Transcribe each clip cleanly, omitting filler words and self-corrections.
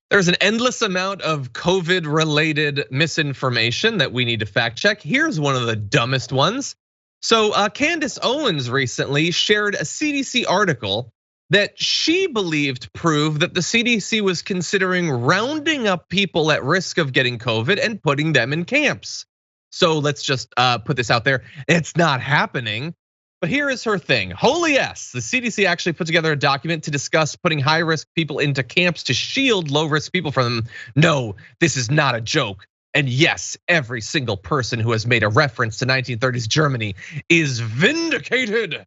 There's an endless amount of COVID-related misinformation that we need to fact check. Here's one of the dumbest ones. So Candace Owens recently shared a CDC article that she believed proved that the CDC was considering rounding up people at risk of getting COVID and putting them in camps. So let's just put this out there. It's not happening. But here is her thing. Holy yes, the CDC actually put together a document to discuss putting high-risk people into camps to shield low-risk people from them. No, this is not a joke. And yes, every single person who has made a reference to 1930s Germany is vindicated.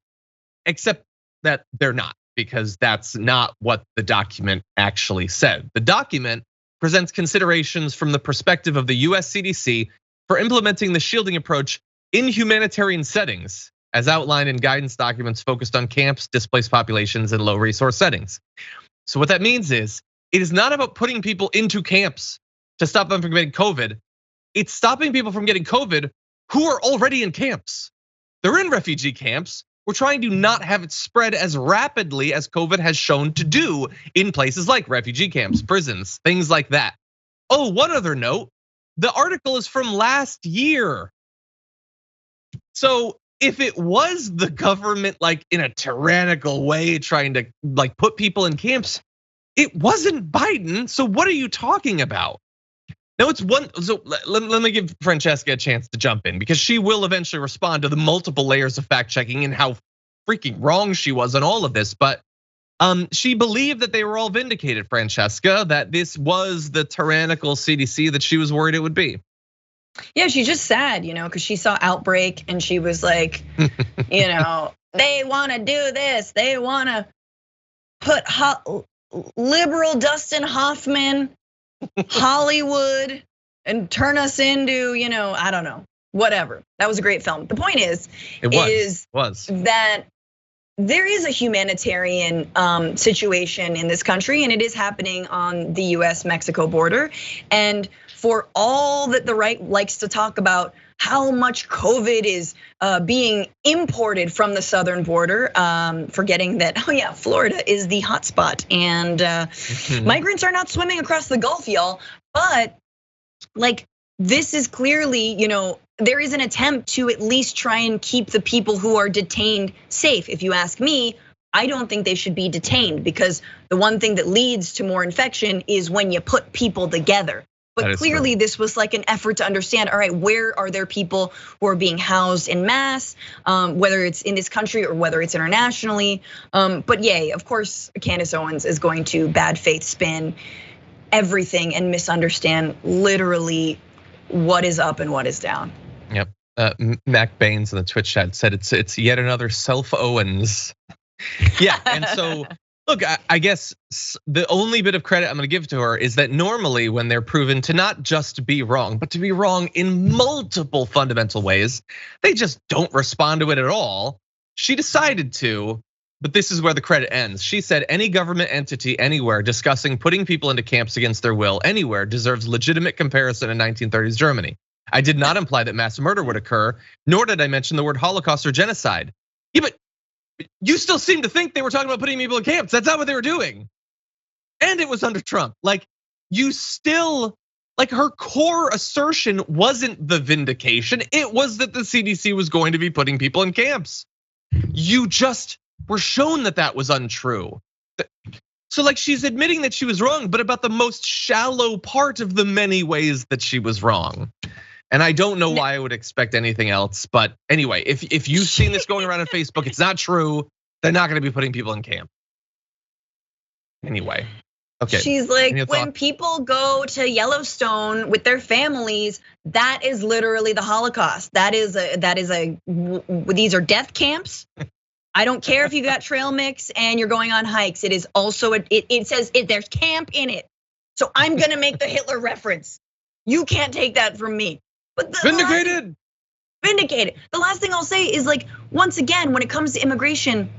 Except that they're not, because that's not what the document actually said. The document presents considerations from the perspective of the US CDC for implementing the shielding approach in humanitarian settings, as outlined in guidance documents focused on camps, displaced populations, and low resource settings. So what that means is, it is not about putting people into camps to stop them from getting COVID. It's stopping people from getting COVID who are already in camps. They're in refugee camps. We're trying to not have it spread as rapidly as COVID has shown to do in places like refugee camps, prisons, things like that. Oh, one other note, the article is from last year. So if it was the government like in a tyrannical way trying to like put people in camps, it wasn't Biden. So what are you talking about? Now it's one, so let me give Francesca a chance to jump in because she will eventually respond to the multiple layers of fact checking and how freaking wrong she was on all of this. But she believed that they were all vindicated, Francesca, that this was the tyrannical CDC that she was worried it would be. Yeah, she's just sad, because she saw Outbreak and she was like, they want to do this. They want to put liberal Dustin Hoffman, Hollywood, and turn us into, I don't know, whatever. That was a great film. The point is that there is a humanitarian situation in this country, and it is happening on the US-Mexico border. And for all that the right likes to talk about how much COVID is being imported from the southern border, forgetting that, oh yeah, Florida is the hotspot, and migrants are not swimming across the Gulf, y'all. But like, this is clearly, there is an attempt to at least try and keep the people who are detained safe. If you ask me, I don't think they should be detained because the one thing that leads to more infection is when you put people together. But clearly this was like an effort to understand, all right, where are there people who are being housed in mass, whether it's in this country or whether it's internationally. But yay, of course, Candace Owens is going to bad faith spin everything and misunderstand literally what is up and what is down. Yep, Mac Baines in the Twitch chat said it's yet another self Owens. Yeah, and so look, I guess the only bit of credit I'm gonna give to her is that normally when they're proven to not just be wrong, but to be wrong in multiple fundamental ways, they just don't respond to it at all. She decided to, but this is where the credit ends. She said any government entity anywhere discussing putting people into camps against their will anywhere deserves legitimate comparison in 1930s Germany. I did not imply that mass murder would occur, nor did I mention the word Holocaust or genocide. Yeah, but you still seem to think they were talking about putting people in camps. That's not what they were doing. And it was under Trump. Like, you still, like, her core assertion wasn't the vindication. It was that the CDC was going to be putting people in camps. You just were shown that that was untrue. So like, she's admitting that she was wrong, but about the most shallow part of the many ways that she was wrong. And I don't know why I would expect anything else. But anyway, if you've seen this going around on Facebook, it's not true. They're not gonna be putting people in camp. Anyway, okay. She's like, when people go to Yellowstone with their families, that is literally the Holocaust. These are death camps. I don't care if you got trail mix and you're going on hikes. It is also, it says there's camp in it. So I'm gonna make the Hitler reference. You can't take that from me. But vindicated. Vindicated. The last thing I'll say is like, once again, when it comes to immigration,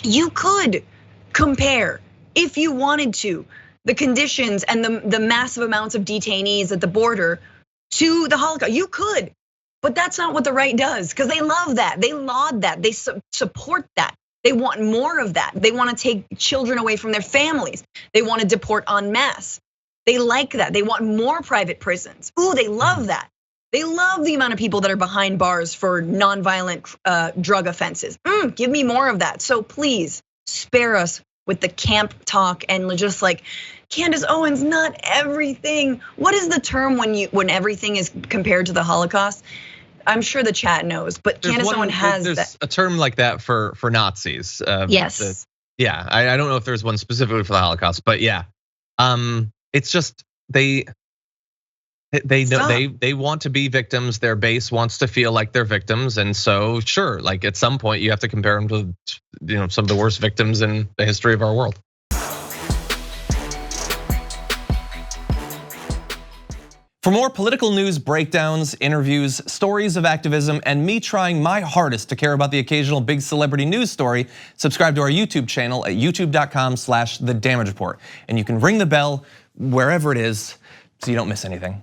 you could compare, if you wanted to, the conditions and the massive amounts of detainees at the border to the Holocaust. You could, but that's not what the right does, because they love that, they laud that, they support that. They want more of that. They want to take children away from their families. They want to deport en masse. They like that. They want more private prisons. Ooh, they love that. They love the amount of people that are behind bars for nonviolent drug offenses. Give me more of that. So please spare us with the camp talk and just like, Candace Owens, not everything. What is the term when everything is compared to the Holocaust? I'm sure the chat knows, but Candace Owens has that. There's a term like that for Nazis. Yes. Yeah, I don't know if there's one specifically for the Holocaust, but yeah, it's just they want to be victims. Their base wants to feel like they're victims, and so sure, like at some point you have to compare them to some of the worst victims in the history of our world. For more political news breakdowns, interviews, stories of activism, and me trying my hardest to care about the occasional big celebrity news story, subscribe to our YouTube channel at youtube.com/thedamagereport. And you can ring the bell wherever it is so you don't miss anything.